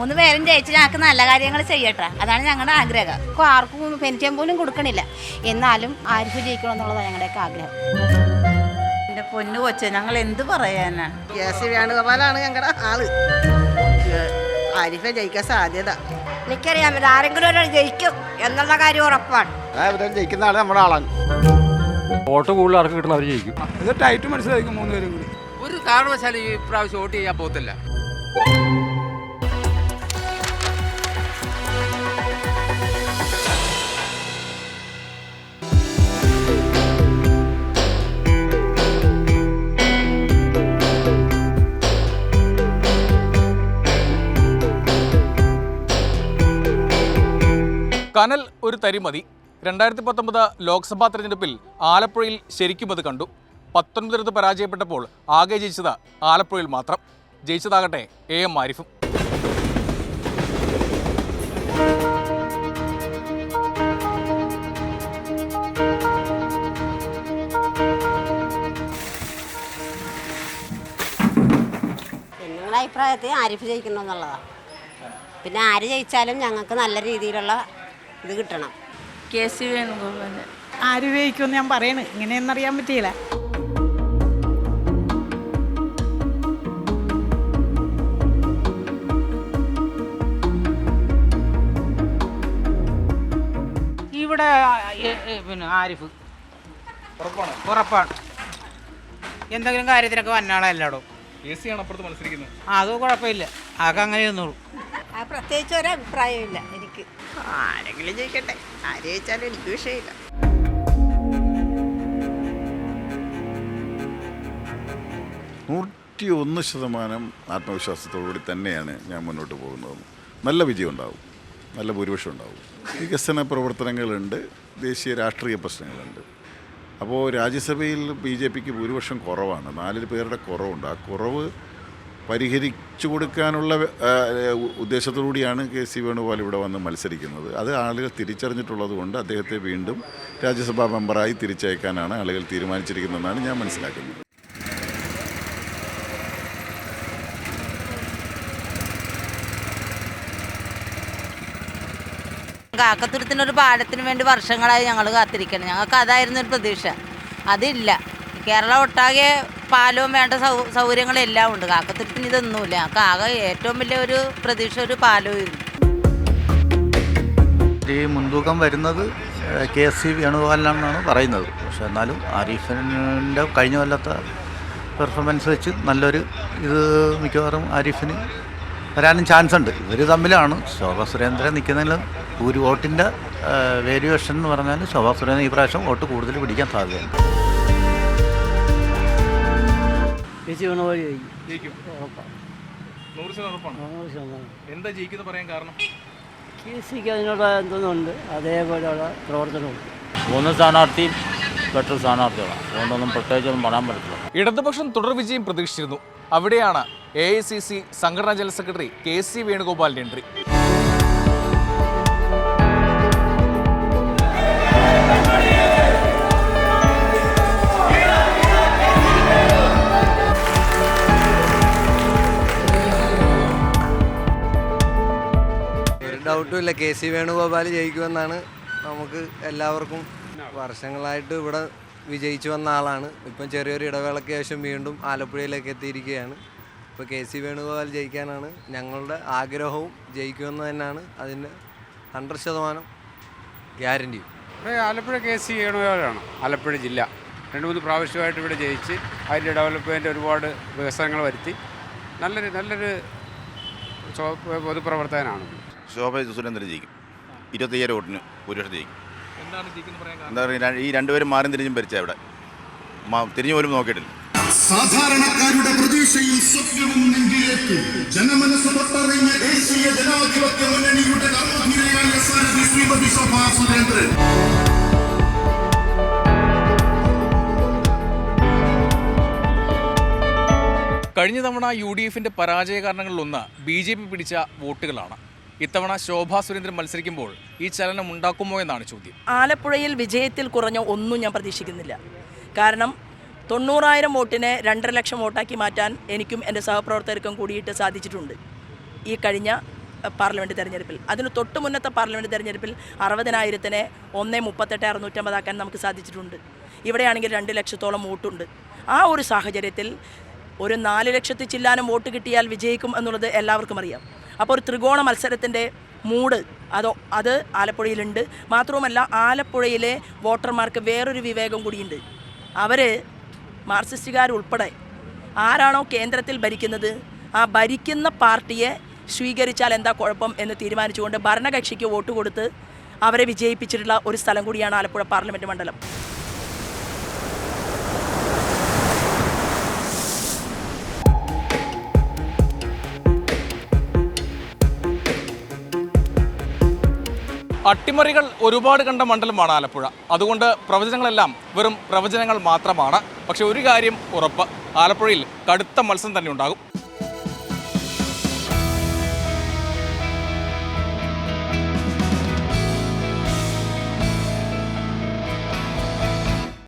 3 പേരും ജയിച്ച് ഞങ്ങൾക്ക് നല്ല കാര്യങ്ങൾ ചെയ്യട്ടെ, അതാണ് ഞങ്ങളുടെ ആഗ്രഹം. ആർക്കും പെൻഷൻ പോലും കൊടുക്കണില്ല, എന്നാലും ആരിഫ് ജയിക്കണമെന്നുള്ളതാണ് ഞങ്ങളുടെയൊക്കെ ആഗ്രഹം. എൻ്റെ പൊന്നു കൊച്ചെ, ഞങ്ങൾ എന്ത് പറയാനാ? KC വേണുഗോപാലാണ് ഞങ്ങളുടെ ആള്. ആരിഫെ ജയിക്കാൻ സാധ്യത. എനിക്കറിയാം ആരെങ്കിലും ഒരാൾ ജയിക്കും എന്നുള്ള കാര്യം ഉറപ്പാണ്. ജയിക്കുന്ന ആള് നമ്മുടെ ആളാണ്. വോട്ട് കൂടുതൽ ആർക്ക് കിട്ടണം അവർ ജയിക്കും. ഇത് ടൈറ്റ് മനസ്സിലായിരിക്കും 3 പേരും കൂടി. ഒരു കാരണവശാലും ഈ പ്രാവശ്യം വോട്ട് ചെയ്യാൻ പോകത്തില്ല. കനൽ ഒരു തരിമതി. 2019 ലോക്സഭാ തെരഞ്ഞെടുപ്പിൽ ആലപ്പുഴയിൽ ശരിക്കും അത് കണ്ടു. 19 പരാജയപ്പെട്ടപ്പോൾ ആകെ ജയിച്ചത് ആലപ്പുഴയിൽ മാത്രം. ജയിച്ചതാകട്ടെ AM ആരിഫും. ഞങ്ങളുടെ അഭിപ്രായത്തിൽ ആരിഫ് ജയിക്കണം എന്നുള്ളതാണ്. പിന്നെ ആര് ജയിച്ചാലും ഞങ്ങൾക്ക് നല്ല രീതിയിലുള്ള ഇത് കിട്ടണം. KC വേണുഗോപാൽ. ആര് ജയിക്കുമെന്ന് ഞാൻ പറയണേ, ഇങ്ങനെയൊന്നും അറിയാൻ പറ്റിയില്ല. ഇവിടെ പിന്നെ ആരിഫ് ഉറപ്പാണ്. എന്തെങ്കിലും കാര്യത്തിനൊക്കെ വന്നാളെല്ലാടും. KC ആണ് അപ്പുറത്ത് മത്സരിക്കുന്നത്. അത് കുഴപ്പമില്ല, അതൊക്കെ അങ്ങനെ ഒന്നുള്ളൂ. പ്രത്യേകിച്ച് ഒരഭിപ്രായമില്ല എനിക്ക്. ആരെങ്കിലും ജയിക്കട്ടെ, ആര് ജയിച്ചാലും എനിക്ക് വിഷയമില്ല. ആത്മവിശ്വാസത്തോടുകൂടി തന്നെയാണ് ഞാൻ മുന്നോട്ട് പോകുന്നത്. നല്ല വിജയം ഉണ്ടാവും, നല്ല ഭൂരിപക്ഷം ഉണ്ടാവും. വികസന പ്രവർത്തനങ്ങളുണ്ട്, ദേശീയ രാഷ്ട്രീയ പ്രശ്നങ്ങളുണ്ട്. അപ്പോൾ രാജ്യസഭയിൽ BJPക്ക് ഭൂരിപക്ഷം കുറവാണ്, 4 പേരുടെ കുറവുണ്ട്. ആ കുറവ് പരിഹരിച്ചു കൊടുക്കാനുള്ള ഉദ്ദേശത്തോടുകൂടിയാണ് KC വേണുഗോപാൽ ഇവിടെ വന്ന് മത്സരിക്കുന്നത്. അത് ആളുകൾ തിരിച്ചറിഞ്ഞിട്ടുള്ളത് കൊണ്ട് അദ്ദേഹത്തെ വീണ്ടും രാജ്യസഭാ മെമ്പറായി തിരിച്ചയക്കാനാണ് ആളുകൾ തീരുമാനിച്ചിരിക്കുന്നതെന്നാണ് ഞാൻ മനസ്സിലാക്കുന്നത്. കാക്കത്തുരുത്തിനൊരു പാലത്തിന് വേണ്ടി വർഷങ്ങളായി ഞങ്ങൾ കാത്തിരിക്കണം. ഞങ്ങൾക്ക് അതായിരുന്നു ഒരു പ്രതീക്ഷ, അതില്ല. കേരളം ഒട്ടാകെ പാലവും വേണ്ട സൗകര്യങ്ങളെല്ലാം ഉണ്ട്. കാക്കത്തുരുത്തിന് ഇതൊന്നുമില്ല. ഞങ്ങൾക്ക് ആകെ ഏറ്റവും വലിയ ഒരു പ്രതീക്ഷ ഒരു പാലവും. ഈ മുൻതൂക്കം വരുന്നത് KC വേണുഗോപാലിനാണെന്നാണ് പറയുന്നത്. പക്ഷെ എന്നാലും ആരിഫിൻ്റെ കഴിഞ്ഞ കൊല്ലത്തെ പെർഫോമൻസ് വെച്ച് നല്ലൊരു ഇത് മിക്കവാറും ആരിഫിന് വരാനും ചാൻസ് ഉണ്ട്. ഇവർ തമ്മിലാണ്. ശോഭാ സുരേന്ദ്രൻ നിൽക്കുന്നതിൽ ഒരു വോട്ടിൻ്റെ വേരിയേഷൻ എന്ന് പറഞ്ഞാൽ ശോഭാ സുരേന്ദ്രൻ ഈ പ്രാവശ്യം വോട്ട് കൂടുതൽ പിടിക്കാൻ സാധ്യതയുണ്ട്. എന്താ ജയിക്കുന്നു പറയാൻ കാരണം? KCക്ക് അതിനുള്ള എന്തൊന്നുണ്ട്, അതേപോലെയുള്ള പ്രവർത്തനമുണ്ട്. 3 സ്ഥാനാർത്ഥിയും ബെറ്റർ സ്ഥാനാർത്ഥികളാണ്. അതുകൊണ്ടൊന്നും പ്രത്യേകിച്ചൊന്നും പറയാൻ പറ്റില്ല. ഇടതുപക്ഷം തുടർ വിജയം പ്രതീക്ഷിച്ചിരുന്നു. അവിടെയാണ് AICC സംഘടനാ ജനറൽ സെക്രട്ടറി KC വേണുഗോപാലിന്റെ എൻട്രി. ഡൗട്ടുമില്ല, KC വേണുഗോപാൽ ജയിക്കുമെന്നാണ് നമുക്ക് എല്ലാവർക്കും. വർഷങ്ങളായിട്ട് ഇവിടെ വിജയിച്ചു വന്ന ആളാണ്. ഇപ്പം ചെറിയൊരു ഇടവേളയ്ക്ക് ശേഷം വീണ്ടും ആലപ്പുഴയിലേക്ക് എത്തിയിരിക്കുകയാണ്. ഇപ്പോൾ KC വേണുഗോപാൽ ജയിക്കാനാണ് ഞങ്ങളുടെ ആഗ്രഹവും. ജയിക്കുമെന്ന് തന്നെയാണ് അതിൻ്റെ 100% ഗ്യാരൻറ്റിയും. ഇവിടെ ആലപ്പുഴ KC വേണുഗോപാലാണ്. ആലപ്പുഴ ജില്ല 2-3 പ്രാവശ്യമായിട്ട് ഇവിടെ ജയിച്ച് അതിൻ്റെ ഡെവലപ്മെൻറ്റ് ഒരുപാട് വികസനങ്ങൾ വരുത്തി നല്ലൊരു പൊതുപ്രവർത്തകനാണ്. ശോഭാ സുരേന്ദ്രൻ ജയിക്കും. 25,000 വോട്ടിന് ഭൂരിപക്ഷം ജയിക്കും. എന്താ പറയുക, ഈ 2 പേരും മാറി തിരിഞ്ഞും ഭരിച്ച ഇവിടെ തിരിഞ്ഞു പോലും നോക്കിയിട്ടില്ല. സാധാരണക്കാരുടെ പ്രതീക്ഷയും സ്വപ്നവും നെഞ്ചിലേറ്റ് ജനമനസ്സ് തൊട്ടറിഞ്ഞ ദേശീയ ജനാധിപത്യ മുന്നണിയുടെ നവോത്ഥാനമായ സാരഥി ശ്രീമതി ശോഭാ സുരേന്ദ്രൻ. കഴിഞ്ഞ തവണ UDFന്റെ പരാജയ കാരണങ്ങളിലൊന്ന് BJP പിടിച്ച വോട്ടുകളാണ്. ഇത്തവണ ശോഭാ സുരേന്ദ്രൻ മത്സരിക്കുമ്പോൾ ഈ ചലനം ഉണ്ടാക്കുമോ എന്നാണ് ചോദ്യം. ആലപ്പുഴയിൽ വിജയത്തിൽ കുറഞ്ഞ ഒന്നും ഞാൻ പ്രതീക്ഷിക്കുന്നില്ല. കാരണം 90,000 വോട്ടിനെ 2.5 ലക്ഷം വോട്ടാക്കി മാറ്റാൻ എനിക്കും എൻ്റെ സഹപ്രവർത്തകർക്കും കൂടിയിട്ട് സാധിച്ചിട്ടുണ്ട്. ഈ കഴിഞ്ഞ പാർലമെൻറ്റ് തെരഞ്ഞെടുപ്പിൽ. അതിന് തൊട്ട് മുന്നത്തെ പാർലമെൻറ്റ് തെരഞ്ഞെടുപ്പിൽ 60,000-നെ 1.38-650 നമുക്ക് സാധിച്ചിട്ടുണ്ട്. ഇവിടെയാണെങ്കിൽ 2 ലക്ഷത്തോളം വോട്ടുണ്ട്. ആ ഒരു സാഹചര്യത്തിൽ ഒരു 4 ലക്ഷത്തി ചില്ലാനും വോട്ട് കിട്ടിയാൽ വിജയിക്കും എന്നുള്ളത് എല്ലാവർക്കും അറിയാം. അപ്പോൾ ഒരു ത്രികോണ മത്സരത്തിൻ്റെ മൂഡ് അത് ആലപ്പുഴയിലുണ്ട്. മാത്രവുമല്ല ആലപ്പുഴയിലെ വോട്ടർമാർക്ക് വേറൊരു വിവേകം കൂടിയുണ്ട്. അവർ മാർക്സിസ്റ്റുകാരുൾപ്പെടെ ആരാണോ കേന്ദ്രത്തിൽ ഭരിക്കുന്നത് ആ ഭരിക്കുന്ന പാർട്ടിയെ സ്വീകരിച്ചാൽ എന്താ കുഴപ്പം എന്ന് തീരുമാനിച്ചുകൊണ്ട് ഭരണകക്ഷിക്ക് വോട്ട് കൊടുത്ത് അവരെ വിജയിപ്പിച്ചിട്ടുള്ള ഒരു സ്ഥലം കൂടിയാണ് ആലപ്പുഴ പാർലമെൻറ്റ് മണ്ഡലം. അട്ടിമറികൾ ഒരുപാട് കണ്ട മണ്ഡലമാണ് ആലപ്പുഴ. അതുകൊണ്ട് പ്രവചനങ്ങളെല്ലാം വെറും പ്രവചനങ്ങൾ മാത്രമാണ്. പക്ഷേ ഒരു കാര്യം ഉറപ്പ്, ആലപ്പുഴയിൽ കടുത്ത മത്സരം തന്നെ ഉണ്ടാകും.